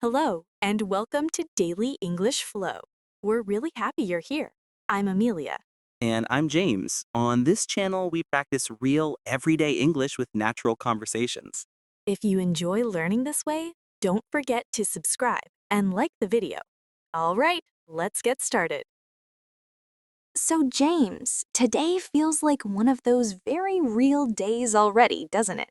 Hello, and welcome to Daily English Flow. We're really happy you're here. I'm Amelia. And I'm James. On this channel, we practice real, everyday English with natural conversations. If you enjoy learning this way, don't forget to subscribe and like the video. All right, let's get started. So, James, today feels like one of those very real days already, doesn't it?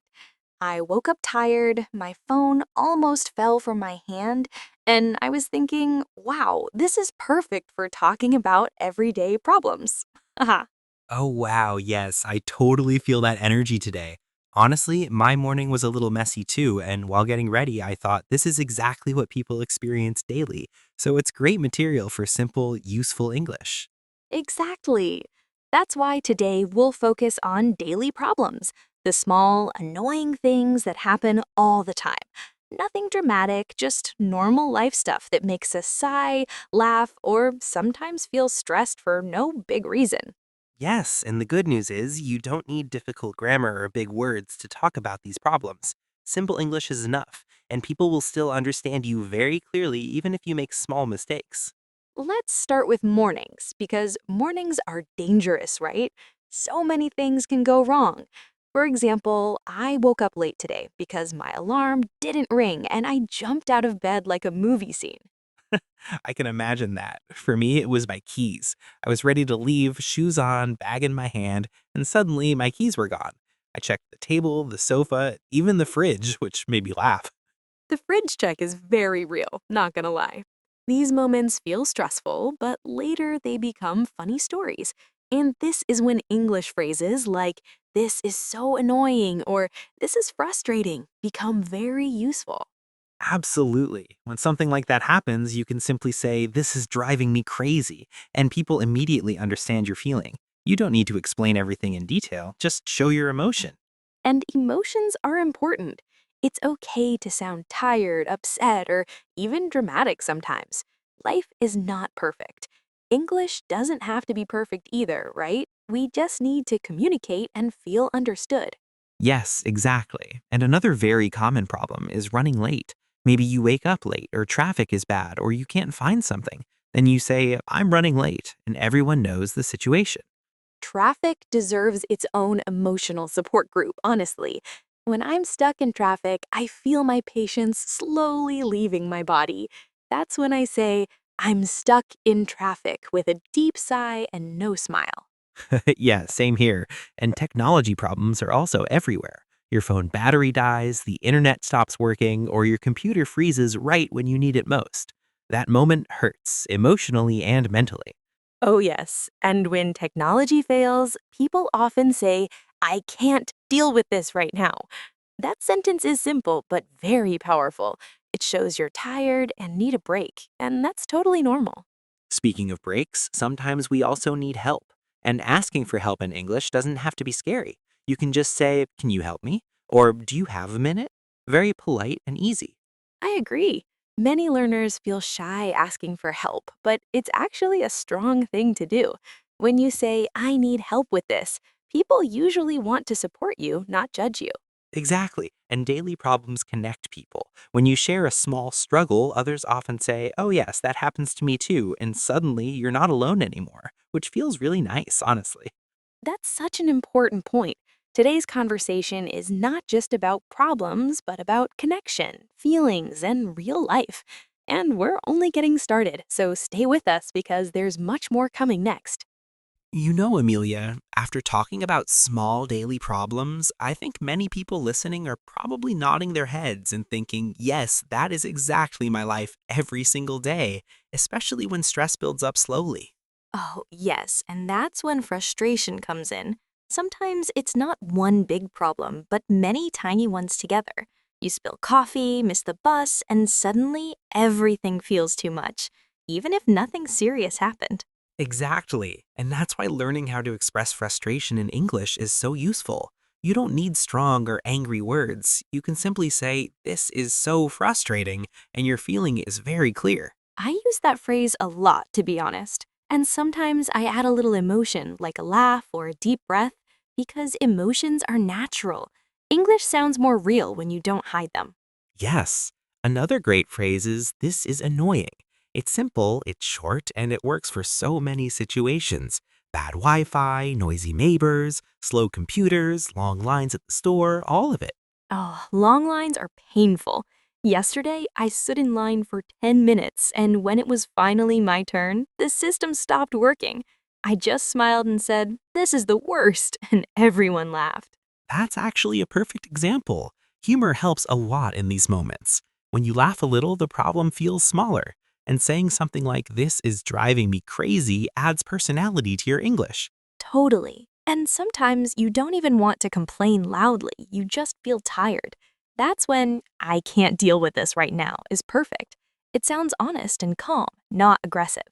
I woke up tired, my phone almost fell from my hand, and I was thinking, wow, this is perfect for talking about everyday problems. Haha. Oh, wow. Yes, I totally feel that energy today. Honestly, my morning was a little messy too, and while getting ready, I thought this is exactly what people experience daily. So it's great material for simple, useful English. Exactly. That's why today we'll focus on daily problems, the small, annoying things that happen all the time. Nothing dramatic, just normal life stuff that makes us sigh, laugh, or sometimes feel stressed for no big reason. Yes, and the good news is you don't need difficult grammar or big words to talk about these problems. Simple English is enough, and people will still understand you very clearly even if you make small mistakes. Let's start with mornings, because mornings are dangerous, right? So many things can go wrong. For example, I woke up late today because my alarm didn't ring and I jumped out of bed like a movie scene. I can imagine that. For me, it was my keys. I was ready to leave, shoes on, bag in my hand, and suddenly my keys were gone. I checked the table, the sofa, even the fridge, which made me laugh. The fridge check is very real, not gonna lie. These moments feel stressful, but later they become funny stories. And this is when English phrases like, this is so annoying or this is frustrating become very useful. Absolutely. When something like that happens, you can simply say, "This is driving me crazy," and people immediately understand your feeling. You don't need to explain everything in detail, just show your emotion. And emotions are important. It's okay to sound tired, upset, or even dramatic sometimes. Life is not perfect. English doesn't have to be perfect either, right? We just need to communicate and feel understood. Yes, exactly. And another very common problem is running late. Maybe you wake up late, or traffic is bad, or you can't find something. Then you say, "I'm running late," and everyone knows the situation. Traffic deserves its own emotional support group, honestly. When I'm stuck in traffic, I feel my patience slowly leaving my body. That's when I say, I'm stuck in traffic with a deep sigh and no smile. Yeah, same here. And technology problems are also everywhere. Your phone battery dies, the internet stops working, or your computer freezes right when you need it most. That moment hurts, emotionally and mentally. Oh, yes. And when technology fails, people often say, I can't deal with this right now. That sentence is simple but very powerful. It shows you're tired and need a break, and that's totally normal. Speaking of breaks, sometimes we also need help. And asking for help in English doesn't have to be scary. You can just say, "Can you help me?" Or "Do you have a minute?" Very polite and easy. I agree. Many learners feel shy asking for help, but it's actually a strong thing to do. When you say, I need help with this, people usually want to support you, not judge you. Exactly. And daily problems connect people. When you share a small struggle, others often say, "Oh, yes, that happens to me too." And suddenly you're not alone anymore, which feels really nice, honestly. That's such an important point. Today's conversation is not just about problems, but about connection, feelings, and real life. And we're only getting started, so stay with us because there's much more coming next. You know, Amelia, after talking about small daily problems, I think many people listening are probably nodding their heads and thinking, "Yes, that is exactly my life every single day," especially when stress builds up slowly. Oh, yes, and that's when frustration comes in. Sometimes it's not one big problem, but many tiny ones together. You spill coffee, miss the bus, and suddenly everything feels too much, even if nothing serious happened. Exactly. And that's why learning how to express frustration in English is so useful. You don't need strong or angry words. You can simply say, "This is so frustrating," and your feeling is very clear. I use that phrase a lot, to be honest. And sometimes I add a little emotion, like a laugh or a deep breath, because emotions are natural. English sounds more real when you don't hide them. Yes. Another great phrase is, "This is annoying." It's simple, it's short, and it works for so many situations. Bad Wi Fi, noisy neighbors, slow computers, long lines at the store, all of it. Oh, long lines are painful. Yesterday, I stood in line for 10 minutes, and when it was finally my turn, the system stopped working. I just smiled and said, "This is the worst," and everyone laughed. That's actually a perfect example. Humor helps a lot in these moments. When you laugh a little, the problem feels smaller. And saying something like, "This is driving me crazy," adds personality to your English. Totally. And sometimes you don't even want to complain loudly, you just feel tired. That's when "I can't deal with this right now" is perfect. It sounds honest and calm, not aggressive.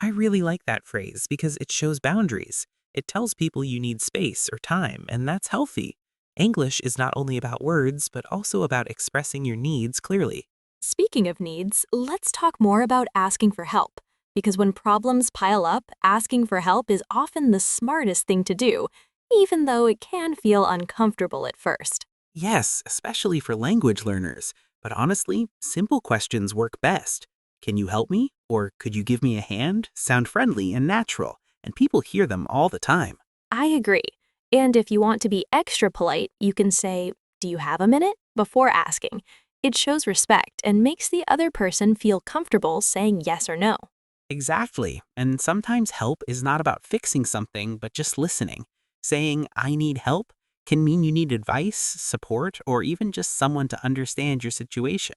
I really like that phrase because it shows boundaries. It tells people you need space or time, and that's healthy. English is not only about words, but also about expressing your needs clearly. Speaking of needs, let's talk more about asking for help. Because when problems pile up, asking for help is often the smartest thing to do, even though it can feel uncomfortable at first. Yes, especially for language learners. But honestly, simple questions work best. Can you help me? Or could you give me a hand? Sound friendly and natural, and people hear them all the time. I agree. And if you want to be extra polite, you can say, "Do you have a minute?" before asking. It shows respect and makes the other person feel comfortable saying yes or no. Exactly. And sometimes help is not about fixing something, but just listening. Saying, "I need help," can mean you need advice, support, or even just someone to understand your situation.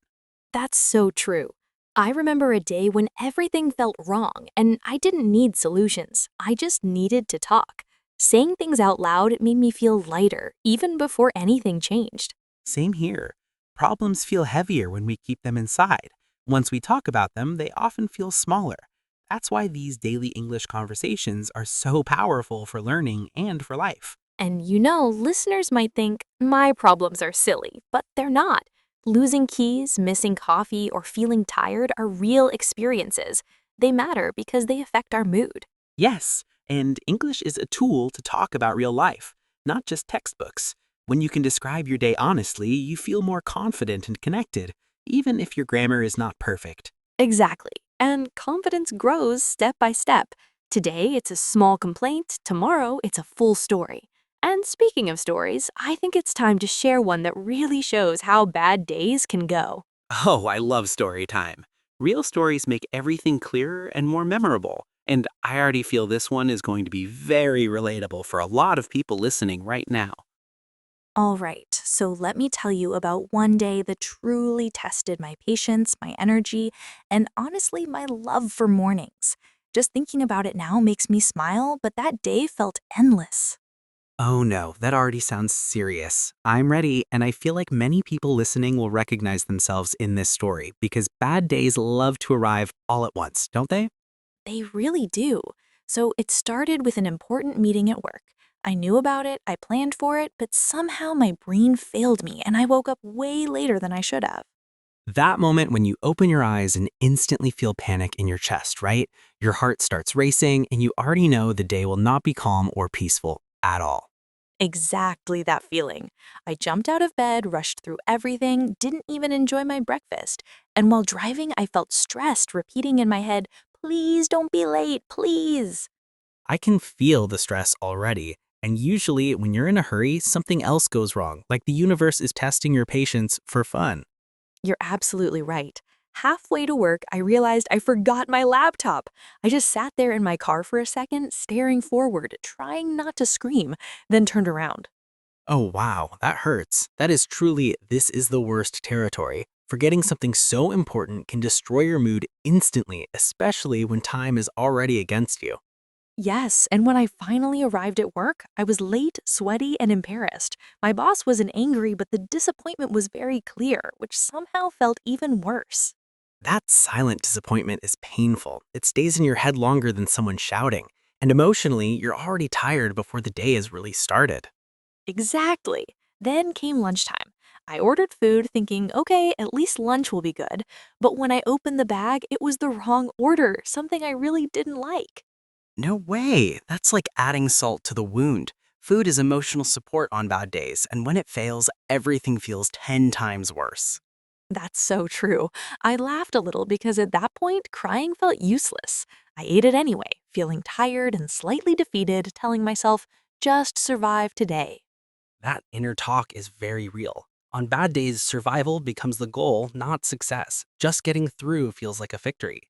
That's so true. I remember a day when everything felt wrong and I didn't need solutions. I just needed to talk. Saying things out loud made me feel lighter, even before anything changed. Same here. Problems feel heavier when we keep them inside. Once we talk about them, they often feel smaller. That's why these daily English conversations are so powerful for learning and for life. And listeners might think my problems are silly, but they're not. Losing keys, missing coffee, or feeling tired are real experiences. They matter because they affect our mood. Yes, and English is a tool to talk about real life, not just textbooks. When you can describe your day honestly, you feel more confident and connected, even if your grammar is not perfect. Exactly. And confidence grows step by step. Today, it's a small complaint. Tomorrow, it's a full story. And speaking of stories, I think it's time to share one that really shows how bad days can go. Oh, I love story time. Real stories make everything clearer and more memorable. And I already feel this one is going to be very relatable for a lot of people listening right now. All right, so let me tell you about one day that truly tested my patience, my energy, and honestly, my love for mornings. Just thinking about it now makes me smile, but that day felt endless. Oh no, that already sounds serious. I'm ready, and I feel like many people listening will recognize themselves in this story because bad days love to arrive all at once, don't they? They really do. So it started with an important meeting at work. I knew about it, I planned for it, but somehow my brain failed me and I woke up way later than I should have. That moment when you open your eyes and instantly feel panic in your chest, right? Your heart starts racing, and you already know the day will not be calm or peaceful at all. Exactly that feeling. I jumped out of bed, rushed through everything, didn't even enjoy my breakfast. And while driving, I felt stressed, repeating in my head, "Please don't be late, please." I can feel the stress already, and usually when you're in a hurry, something else goes wrong, like the universe is testing your patience for fun. You're absolutely right. Halfway to work, I realized I forgot my laptop. I just sat there in my car for a second, staring forward, trying not to scream, then turned around. Oh wow, that hurts. That is truly this is the worst territory. Forgetting something so important can destroy your mood instantly, especially when time is already against you. Yes, and when I finally arrived at work, I was late, sweaty, and embarrassed. My boss wasn't angry, but the disappointment was very clear, which somehow felt even worse. That silent disappointment is painful. It stays in your head longer than someone shouting. And emotionally, you're already tired before the day has really started. Exactly. Then came lunchtime. I ordered food thinking, okay, at least lunch will be good. But when I opened the bag, it was the wrong order, something I really didn't like. No way. That's like adding salt to the wound. Food is emotional support on bad days, and when it fails, everything feels 10 times worse. That's so true. I laughed a little because at that point, crying felt useless. I ate it anyway, feeling tired and slightly defeated, telling myself, just survive today. That inner talk is very real. On bad days, survival becomes the goal, not success. Just getting through feels like a victory.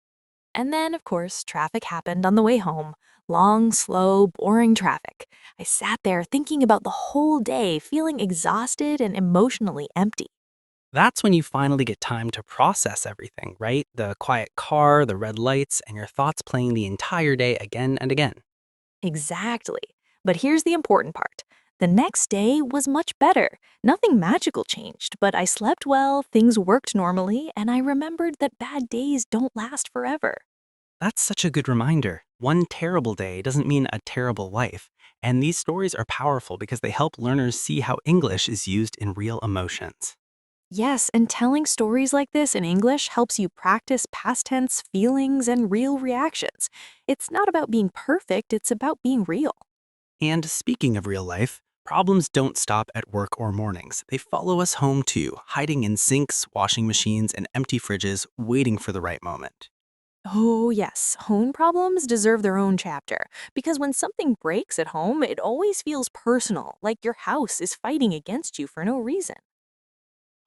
And then, of course, traffic happened on the way home. Long, slow, boring traffic. I sat there thinking about the whole day, feeling exhausted and emotionally empty. That's when you finally get time to process everything, right? The quiet car, the red lights, and your thoughts playing the entire day again and again. Exactly. But here's the important part. The next day was much better. Nothing magical changed, but I slept well, things worked normally, and I remembered that bad days don't last forever. That's such a good reminder. One terrible day doesn't mean a terrible life. And these stories are powerful because they help learners see how English is used in real emotions. Yes, and telling stories like this in English helps you practice past tense feelings and real reactions. It's not about being perfect, it's about being real. And speaking of real life, problems don't stop at work or mornings. They follow us home too, hiding in sinks, washing machines, and empty fridges, waiting for the right moment. Oh, yes, home problems deserve their own chapter because when something breaks at home, it always feels personal, like your house is fighting against you for no reason.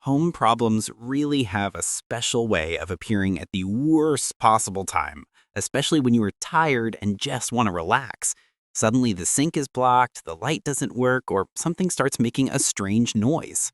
Home problems really have a special way of appearing at the worst possible time, especially when you are tired and just want to relax. Suddenly, the sink is blocked, the light doesn't work, or something starts making a strange noise.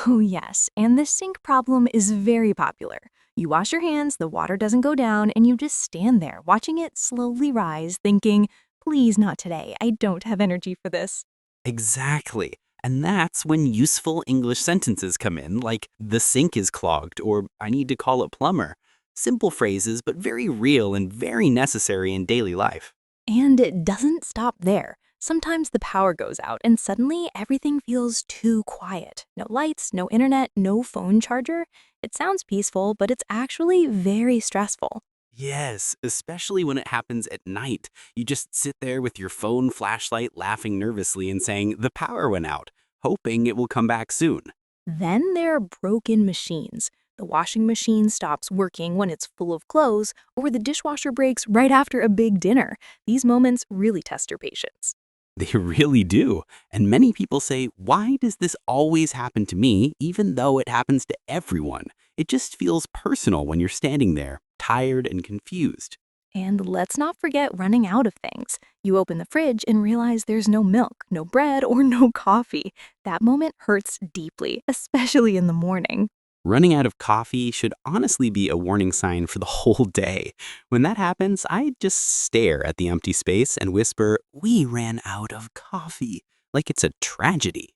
Oh, yes, and the sink problem is very popular. You wash your hands, the water doesn't go down, and you just stand there watching it slowly rise, thinking, please not today, I don't have energy for this. Exactly. And that's when useful English sentences come in, like, the sink is clogged, or I need to call a plumber. Simple phrases, but very real and very necessary in daily life. And it doesn't stop there. Sometimes the power goes out, and suddenly everything feels too quiet. No lights, no internet, no phone charger. It sounds peaceful, but it's actually very stressful. Yes, especially when it happens at night. You just sit there with your phone flashlight laughing nervously and saying, the power went out, hoping it will come back soon. Then there are broken machines. The washing machine stops working when it's full of clothes, or the dishwasher breaks right after a big dinner. These moments really test your patience. They really do. And many people say, why does this always happen to me, even though it happens to everyone? It just feels personal when you're standing there, tired and confused. And let's not forget running out of things. You open the fridge and realize there's no milk, no bread, or no coffee. That moment hurts deeply, especially in the morning. Running out of coffee should honestly be a warning sign for the whole day. When that happens, I just stare at the empty space and whisper, we ran out of coffee, like it's a tragedy.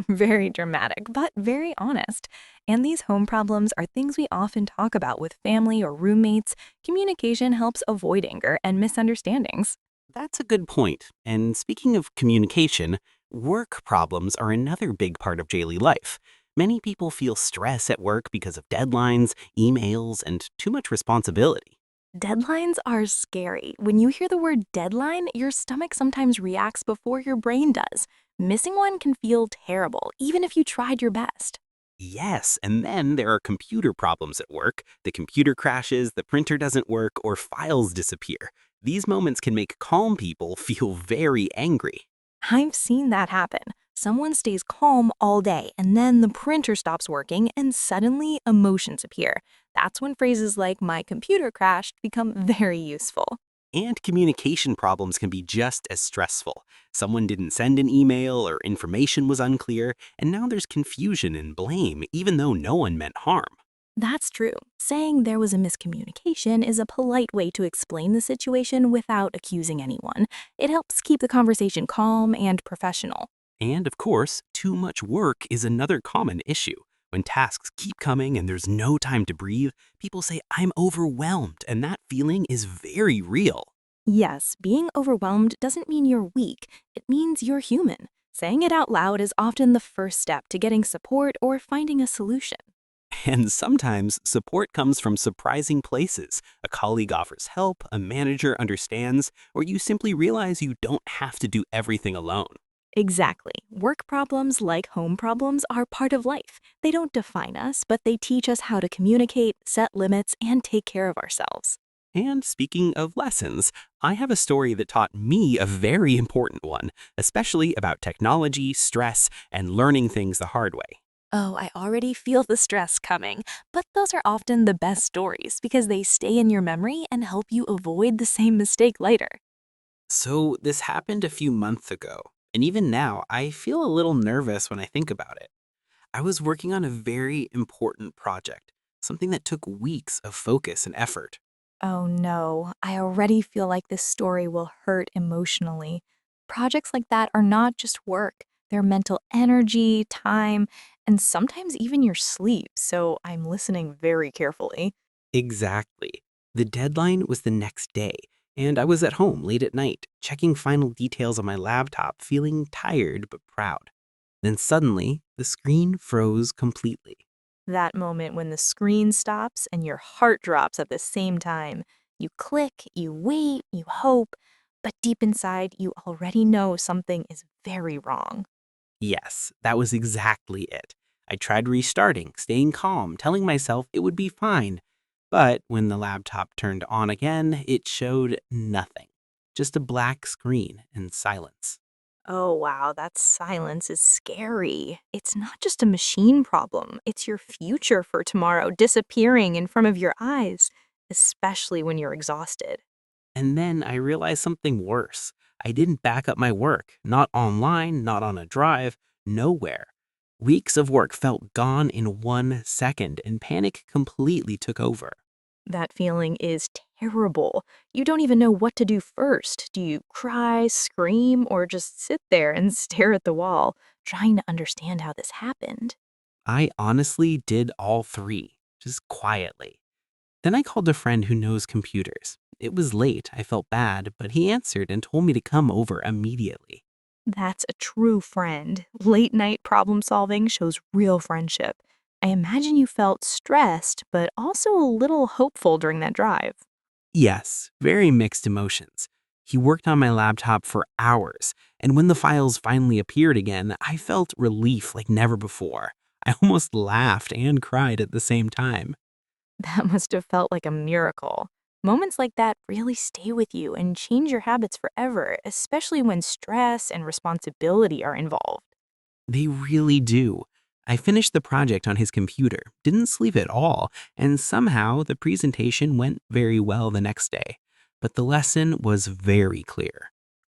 Very dramatic, but very honest. And these home problems are things we often talk about with family or roommates. Communication helps avoid anger and misunderstandings. That's a good point. And speaking of communication, work problems are another big part of daily life. Many people feel stress at work because of deadlines, emails, and too much responsibility. Deadlines are scary. When you hear the word deadline, your stomach sometimes reacts before your brain does. Missing one can feel terrible, even if you tried your best. Yes, and then there are computer problems at work. The computer crashes, the printer doesn't work, or files disappear. These moments can make calm people feel very angry. I've seen that happen. Someone stays calm all day, and then the printer stops working, and suddenly emotions appear. That's when phrases like, my computer crashed, become very useful. And communication problems can be just as stressful. Someone didn't send an email or information was unclear, and now there's confusion and blame, even though no one meant harm. That's true. Saying there was a miscommunication is a polite way to explain the situation without accusing anyone. It helps keep the conversation calm and professional. And of course, too much work is another common issue. When tasks keep coming and there's no time to breathe, people say, I'm overwhelmed, and that feeling is very real. Yes, being overwhelmed doesn't mean you're weak, it means you're human. Saying it out loud is often the first step to getting support or finding a solution. And sometimes support comes from surprising places. A colleague offers help, a manager understands, or you simply realize you don't have to do everything alone. Exactly. Work problems, like home problems, are part of life. They don't define us, but they teach us how to communicate, set limits, and take care of ourselves. And speaking of lessons, I have a story that taught me a very important one, especially about technology, stress, and learning things the hard way. Oh, I already feel the stress coming. But those are often the best stories because they stay in your memory and help you avoid the same mistake later. So, this happened a few months ago, and even now, I feel a little nervous when I think about it. I was working on a very important project, something that took weeks of focus and effort. Oh no, I already feel like this story will hurt emotionally. Projects like that are not just work, they're mental energy, time, and sometimes even your sleep, so I'm listening very carefully. Exactly. The deadline was the next day, and I was at home late at night, checking final details on my laptop, feeling tired but proud. Then suddenly, the screen froze completely. That moment when the screen stops and your heart drops at the same time. You click, you wait, you hope, but deep inside, you already know something is very wrong. Yes, that was exactly it. I tried restarting, staying calm, telling myself it would be fine. But when the laptop turned on again, it showed nothing. Just a black screen and silence. Oh, wow, that silence is scary. It's not just a machine problem, it's your future for tomorrow disappearing in front of your eyes, especially when you're exhausted. And then I realized something worse. I didn't back up my work, not online, not on a drive, nowhere. Weeks of work felt gone in 1 second, and panic completely took over. That feeling is terrible. You don't even know what to do first. Do you cry, scream, or just sit there and stare at the wall, trying to understand how this happened? I honestly did all three, just quietly. Then I called a friend who knows computers. It was late, I felt bad, but he answered and told me to come over immediately. That's a true friend. Late night problem solving shows real friendship. I imagine you felt stressed, but also a little hopeful during that drive. Yes, very mixed emotions. He worked on my laptop for hours, and when the files finally appeared again, I felt relief like never before. I almost laughed and cried at the same time. That must have felt like a miracle. Moments like that really stay with you and change your habits forever, especially when stress and responsibility are involved. They really do. I finished the project on his computer, didn't sleep at all, and somehow the presentation went very well the next day. But the lesson was very clear.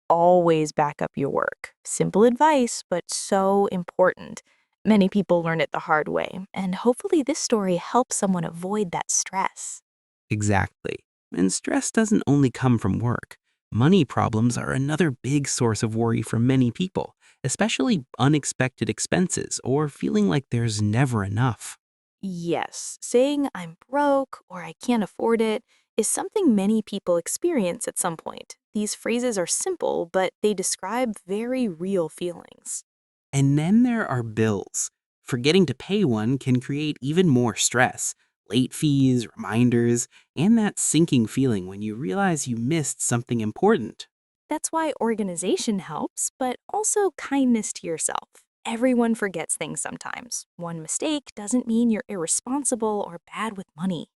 Always back up your work. Simple advice, but so important. Many people learn it the hard way, and hopefully, this story helps someone avoid that stress. Exactly. And stress doesn't only come from work. Money problems are another big source of worry for many people, especially unexpected expenses or feeling like there's never enough. Yes, saying I'm broke or I can't afford it is something many people experience at some point. These phrases are simple, but they describe very real feelings. And then there are bills. Forgetting to pay one can create even more stress. Late fees, reminders, and that sinking feeling when you realize you missed something important. That's why organization helps, but also kindness to yourself. Everyone forgets things sometimes. One mistake doesn't mean you're irresponsible or bad with money.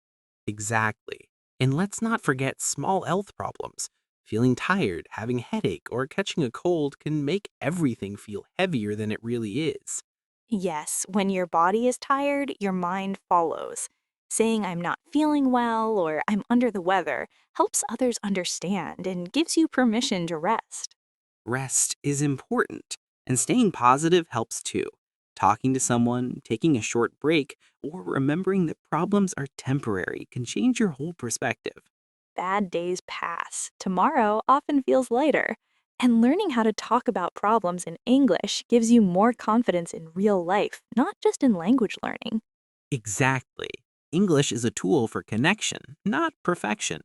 Exactly. And let's not forget small health problems. Feeling tired, having a headache, or catching a cold can make everything feel heavier than it really is. Yes, when your body is tired, your mind follows. Saying I'm not feeling well or I'm under the weather helps others understand and gives you permission to rest. Rest is important, and staying positive helps too. Talking to someone, taking a short break, or remembering that problems are temporary can change your whole perspective. Bad days pass. Tomorrow often feels lighter. And learning how to talk about problems in English gives you more confidence in real life, not just in language learning. Exactly. English is a tool for connection, not perfection.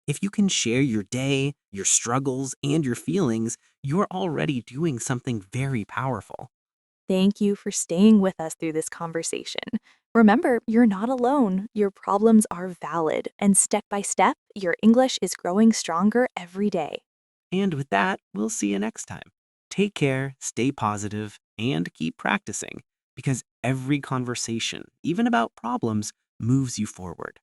If you can share your day, your struggles, and your feelings, you're already doing something very powerful. Thank you for staying with us through this conversation. Remember, you're not alone. Your problems are valid, and step by step, your English is growing stronger every day. And with that, we'll see you next time. Take care, stay positive, and keep practicing because every conversation, even about problems, moves you forward.